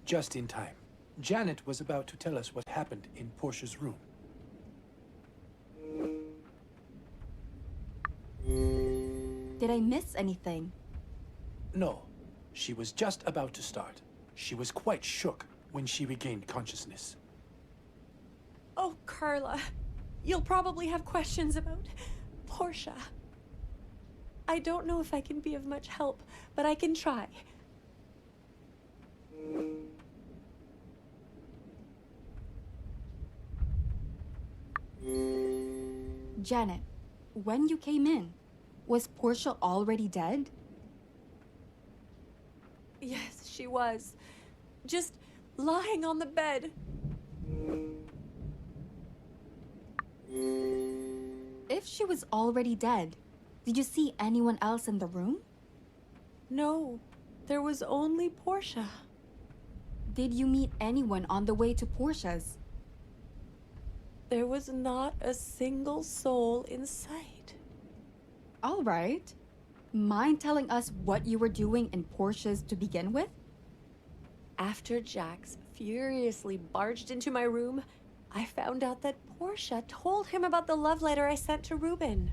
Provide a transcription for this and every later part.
Just in time. Janet was about to tell us what happened in Portia's room. Did I miss anything? No, she was just about to start. She was quite shook when she regained consciousness. Oh, Carla. You'll probably have questions about Portia. I don't know if I can be of much help, but I can try. Janet, when you came in, was Portia already dead? Yes, she was. Just lying on the bed. If she was already dead, did you see anyone else in the room? No, there was only Portia. Did you meet anyone on the way to Portia's? There was not a single soul in sight. All right. Mind telling us what you were doing in Portia's to begin with? After Jax furiously barged into my room, I found out that Portia told him about the love letter I sent to Ruben.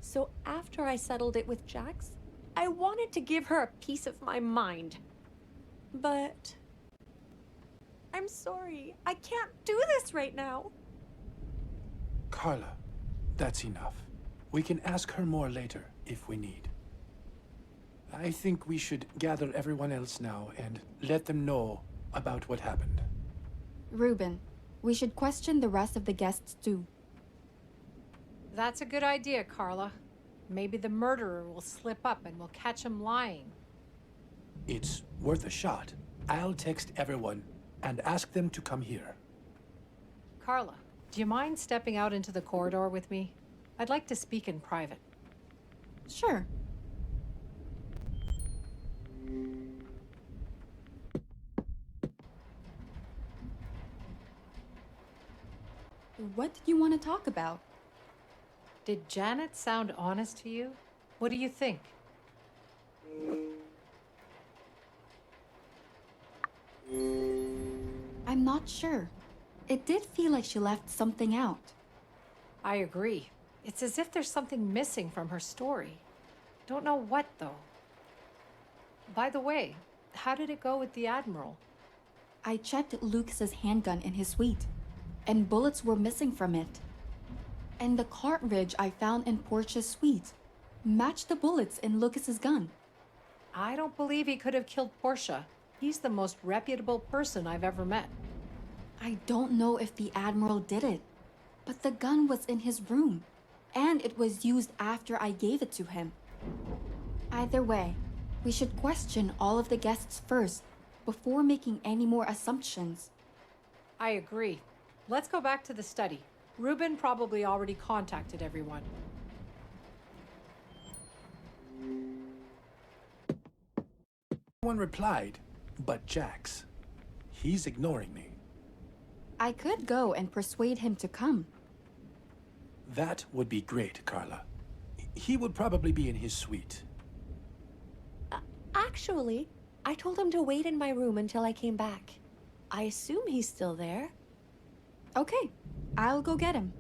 So after I settled it with Jax, I wanted to give her a piece of my mind. But I'm sorry, I can't do this right now. Carla, that's enough. We can ask her more later if we need. I think we should gather everyone else now and let them know about what happened. Ruben, we should question the rest of the guests too. That's a good idea, Carla. Maybe the murderer will slip up and we'll catch him lying. It's worth a shot. I'll text everyone and ask them to come here. Carla, do you mind stepping out into the corridor with me? I'd like to speak in private. Sure. What did you want to talk about? Did Janet sound honest to you? What do you think? I'm not sure. It did feel like she left something out. I agree. It's as if there's something missing from her story. Don't know what, though. By the way, how did it go with the Admiral? I checked Lucas's handgun in his suite, and bullets were missing from it. And the cartridge I found in Portia's suite matched the bullets in Lucas's gun. I don't believe he could have killed Portia. He's the most reputable person I've ever met. I don't know if the Admiral did it, but the gun was in his room, and it was used after I gave it to him. Either way, we should question all of the guests first, before making any more assumptions. I agree. Let's go back to the study. Ruben probably already contacted everyone. One replied, but Jax. He's ignoring me. I could go and persuade him to come. That would be great, Carla. He would probably be in his suite. Actually, I told him to wait in my room until I came back. I assume he's still there. Okay, I'll go get him.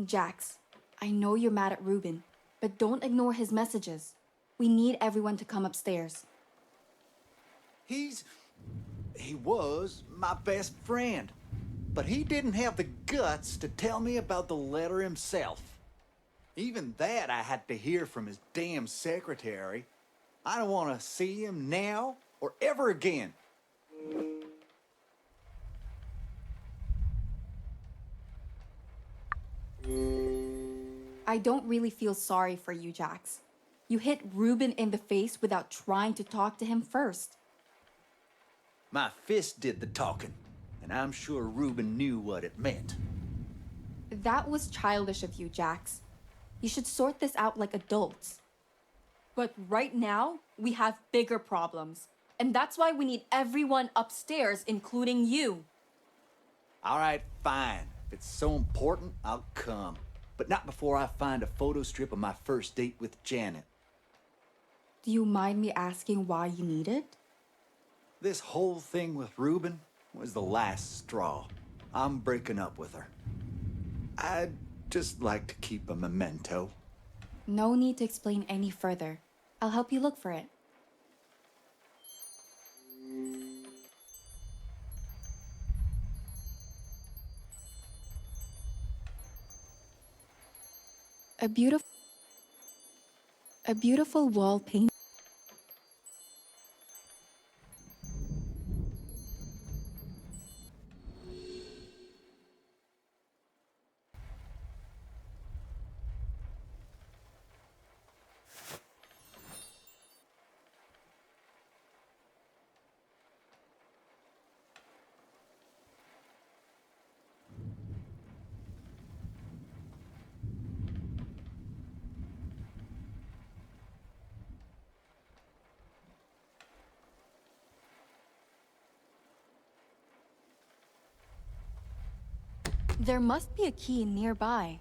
Jax, I know you're mad at Ruben, but don't ignore his messages. We need everyone to come upstairs. He was my best friend, but he didn't have the guts to tell me about the letter himself. Even that I had to hear from his damn secretary. I don't want to see him now or ever again. I don't really feel sorry for you, Jax. You hit Ruben in the face without trying to talk to him first. My fist did the talking, and I'm sure Ruben knew what it meant. That was childish of you, Jax. You should sort this out like adults. But right now, we have bigger problems, And that's why we need everyone upstairs, including you. All right, fine. If it's so important, I'll come. But not before I find a photo strip of my first date with Janet. Do you mind me asking why you need it? This whole thing with Ruben was the last straw. I'm breaking up with her. I'd just like to keep a memento. No need to explain any further. I'll help you look for it. A beautiful wall painting. There must be a key nearby.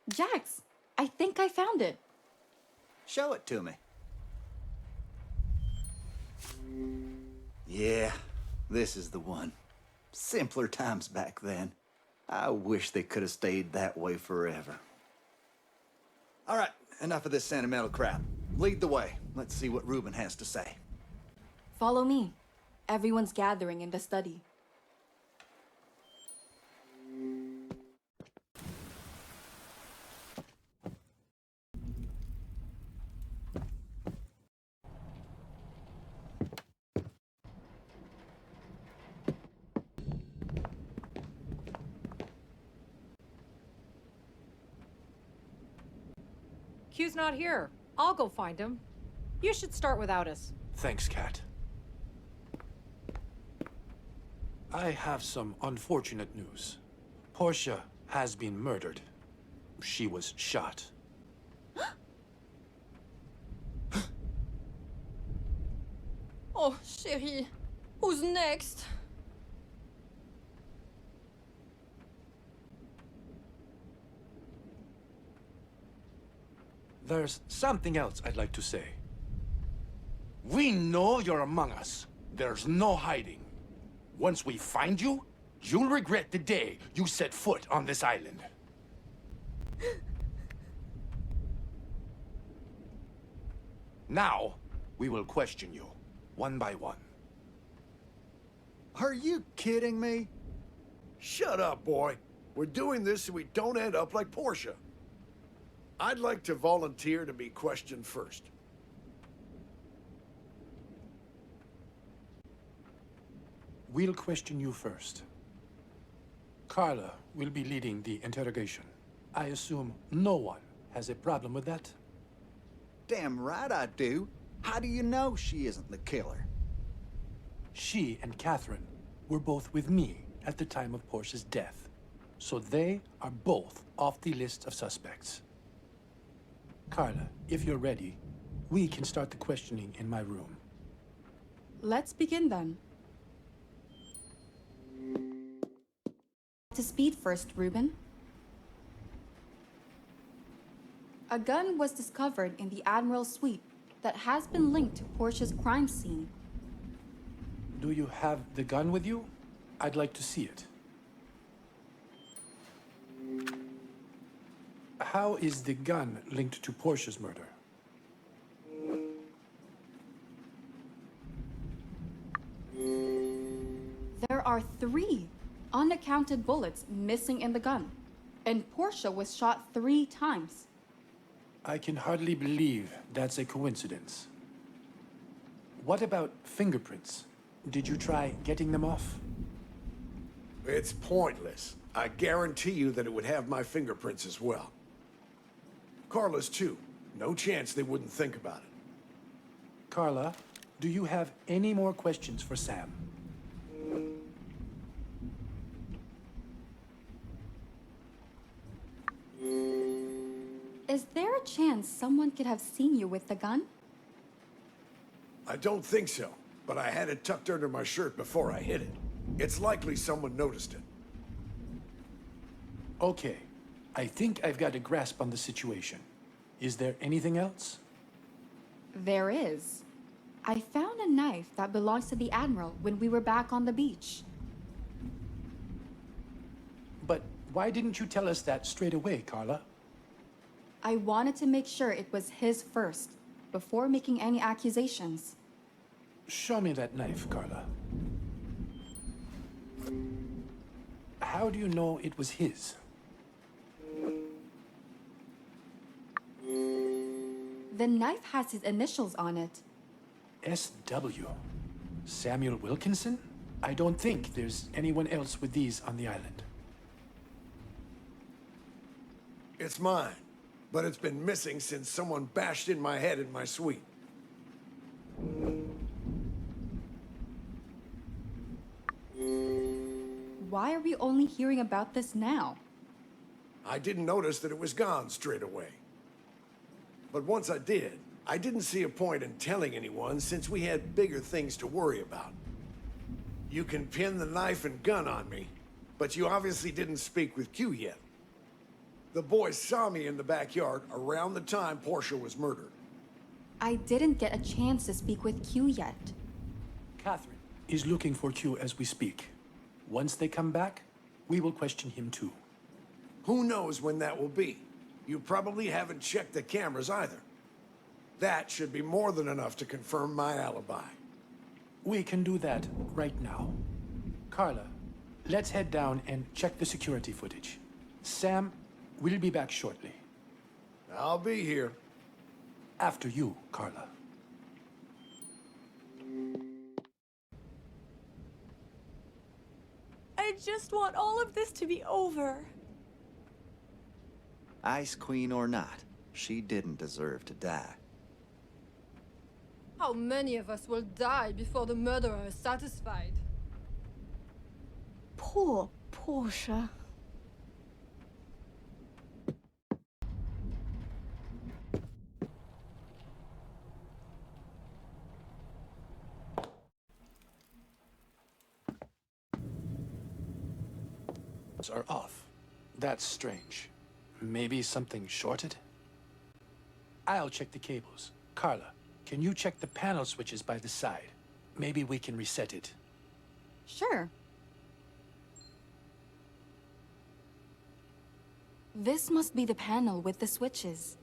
Jax, I think I found it. Show it to me. Yeah, this is the one. Simpler times back then. I wish they could have stayed that way forever. All right, enough of this sentimental crap. Lead the way. Let's see what Ruben has to say. Follow me. Everyone's gathering in the study. Q's not here. I'll go find him. You should start without us. Thanks, Kat. I have some unfortunate news. Portia has been murdered. She was shot. Oh, chérie. Who's next? There's something else I'd like to say. We know you're among us. There's no hiding. Once we find you, You'll regret the day you set foot on this island. Now, we will question you, one by one. Are you kidding me? Shut up, boy. We're doing this so we don't end up like Portia. I'd like to volunteer to be questioned first. We'll question you first. Carla will be leading the interrogation. I assume no one has a problem with that? Damn right I do. How do you know she isn't the killer? She and Catherine were both with me at the time of Portia's death, so they are both off the list of suspects. Carla, if you're ready, we can start the questioning in my room. Let's begin then. To speed first, Ruben. A gun was discovered in the Admiral's suite that has been linked to Portia's crime scene. Do you have the gun with you? I'd like to see it. How is the gun linked to Portia's murder? There are 3 unaccounted bullets missing in the gun, and Portia was shot 3 times. I can hardly believe that's a coincidence. What about fingerprints? Did you try getting them off? It's pointless. I guarantee you that it would have my fingerprints as well. Carla's too. No chance they wouldn't think about it. Carla, do you have any more questions for Sam? Is there a chance someone could have seen you with the gun? I don't think so, but I had it tucked under my shirt before I hid it. It's likely someone noticed it. Okay, I think I've got a grasp on the situation. Is there anything else? There is. I found a knife that belongs to the Admiral when we were back on the beach. But why didn't you tell us that straight away, Carla? I wanted to make sure it was his first, before making any accusations. Show me that knife, Carla. How do you know it was his? The knife has his initials on it. S.W. Samuel Wilkinson? I don't think there's anyone else with these on the island. It's mine, but it's been missing since someone bashed in my head in my suite. Why are we only hearing about this now? I didn't notice that it was gone straight away. But once I did, I didn't see a point in telling anyone since we had bigger things to worry about. You can pin the knife and gun on me, but you obviously didn't speak with Q yet. The boys saw me in the backyard around the time Portia was murdered. I didn't get a chance to speak with Q yet. Catherine is looking for Q as we speak. Once they come back, we will question him too. Who knows when that will be? You probably haven't checked the cameras either. That should be more than enough to confirm my alibi. We can do that right now. Carla, let's head down and check the security footage. Sam, we'll be back shortly. I'll be here. After you, Carla. I just want all of this to be over. Ice Queen or not, she didn't deserve to die. How many of us will die before the murderer is satisfied? Poor Portia. Are off. That's strange. Maybe something shorted? I'll check the cables. Carla, can you check the panel switches by the side? Maybe we can reset it. Sure. This must be the panel with the switches.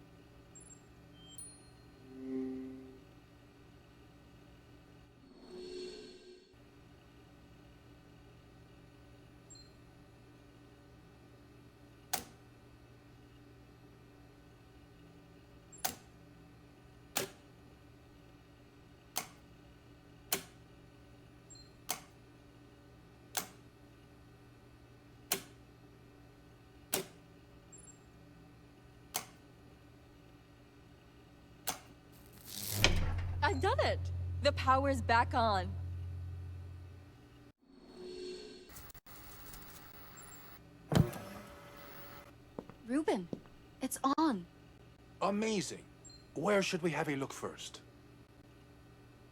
I've done it! The power's back on. Ruben, it's on. Amazing. Where should we have a look first?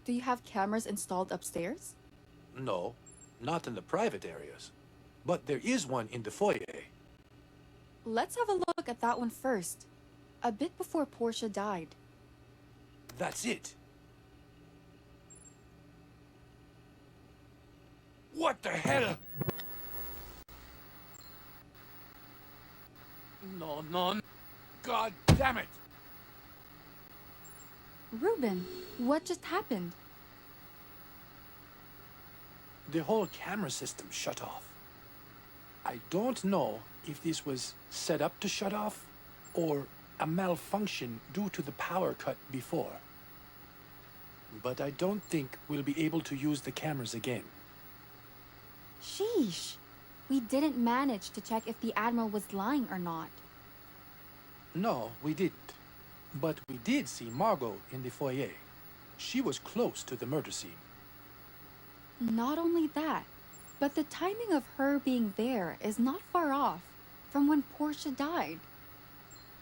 Do you have cameras installed upstairs? No, not in the private areas. But there is one in the foyer. Let's have a look at that one first. A bit before Portia died. That's it. What the hell? No, no. God damn it! Ruben, what just happened? The whole camera system shut off. I don't know if this was set up to shut off or a malfunction due to the power cut before. But I don't think we'll be able to use the cameras again. Sheesh. We didn't manage to check if the Admiral was lying or not. No, we didn't. But we did see Margot in the foyer. She was close to the murder scene. Not only that, but the timing of her being there is not far off from when Portia died.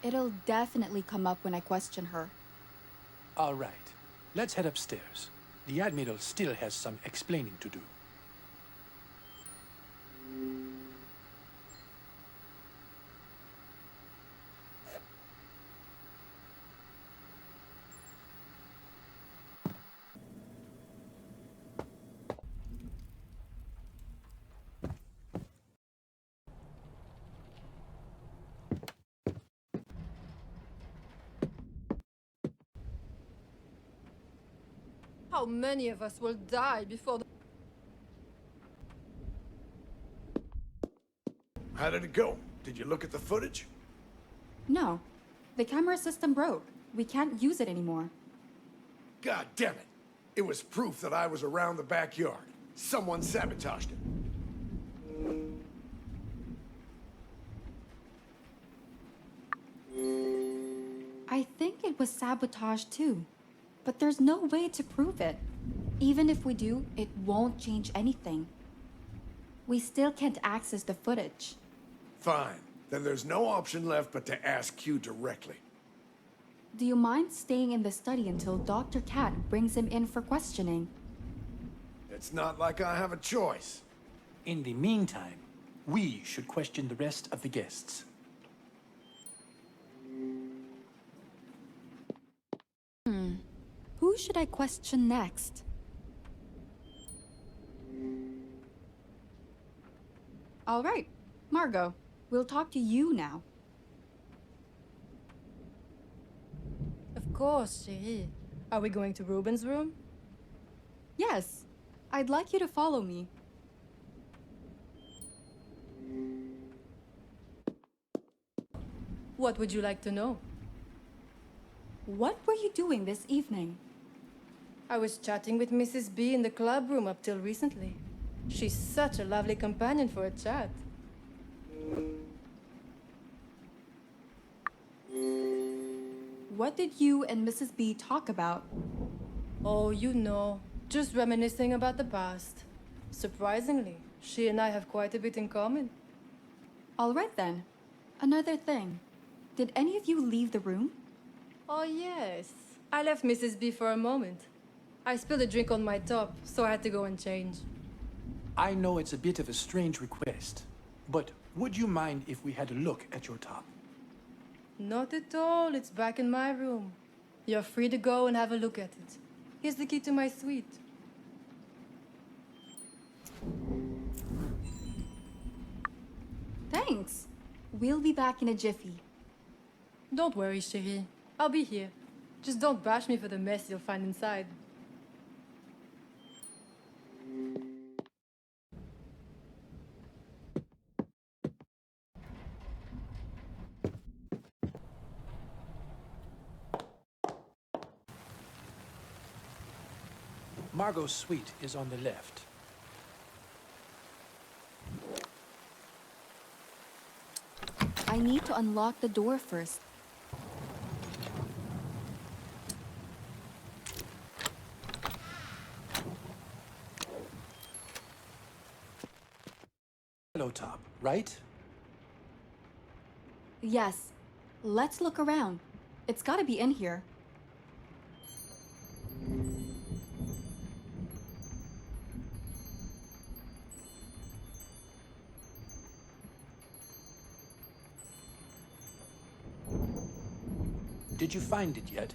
It'll definitely come up when I question her. All right, let's head upstairs. The Admiral still has some explaining to do. How many of us will die before the... How did it go? Did you look at the footage? No, the camera system broke. We can't use it anymore. God damn it! It was proof that I was around the backyard. Someone sabotaged it. I think it was sabotage too. But there's no way to prove it. Even if we do, it won't change anything. We still can't access the footage. Fine. Then there's no option left but to ask Q directly. Do you mind staying in the study until Dr. Cat brings him in for questioning? It's not like I have a choice. In the meantime, we should question the rest of the guests. Who should I question next? All right, Margot, we'll talk to you now. Of course, chérie. Are we going to Ruben's room? Yes, I'd like you to follow me. What would you like to know? What were you doing this evening? I was chatting with Mrs. B in the club room up till recently. She's such a lovely companion for a chat. What did you and Mrs. B talk about? Oh, you know, just reminiscing about the past. Surprisingly, she and I have quite a bit in common. All right then. Another thing. Did any of you leave the room? Oh, yes. I left Mrs. B for a moment. I spilled a drink on my top, so I had to go and change. I know it's a bit of a strange request, but would you mind if we had a look at your top? Not at all. It's back in my room. You're free to go and have a look at it. Here's the key to my suite. Thanks. We'll be back in a jiffy. Don't worry, chérie. I'll be here. Just don't bash me for the mess you'll find inside. Margot's suite is on the left. I need to unlock the door first. Hello, top, right? Yes. Let's look around. It's gotta be in here. Did you find it yet?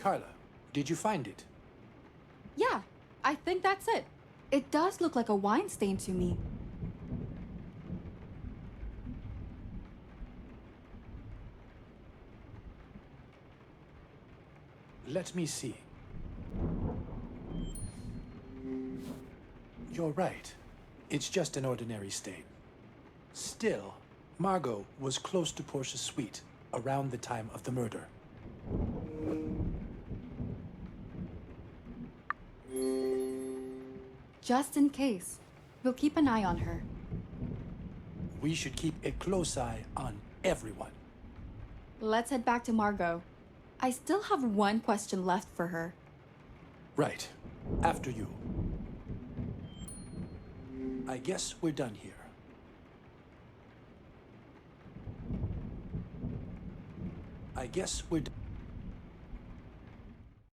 Carla, did you find it? Yeah, I think that's it. It does look like a wine stain to me. Let me see. You're right. It's just an ordinary stain. Still, Margot was close to Portia's suite around the time of the murder. Just in case. We'll keep an eye on her. We should keep a close eye on everyone. Let's head back to Margot. I still have one question left for her. Right. After you. I guess we're done here. I guess we're done.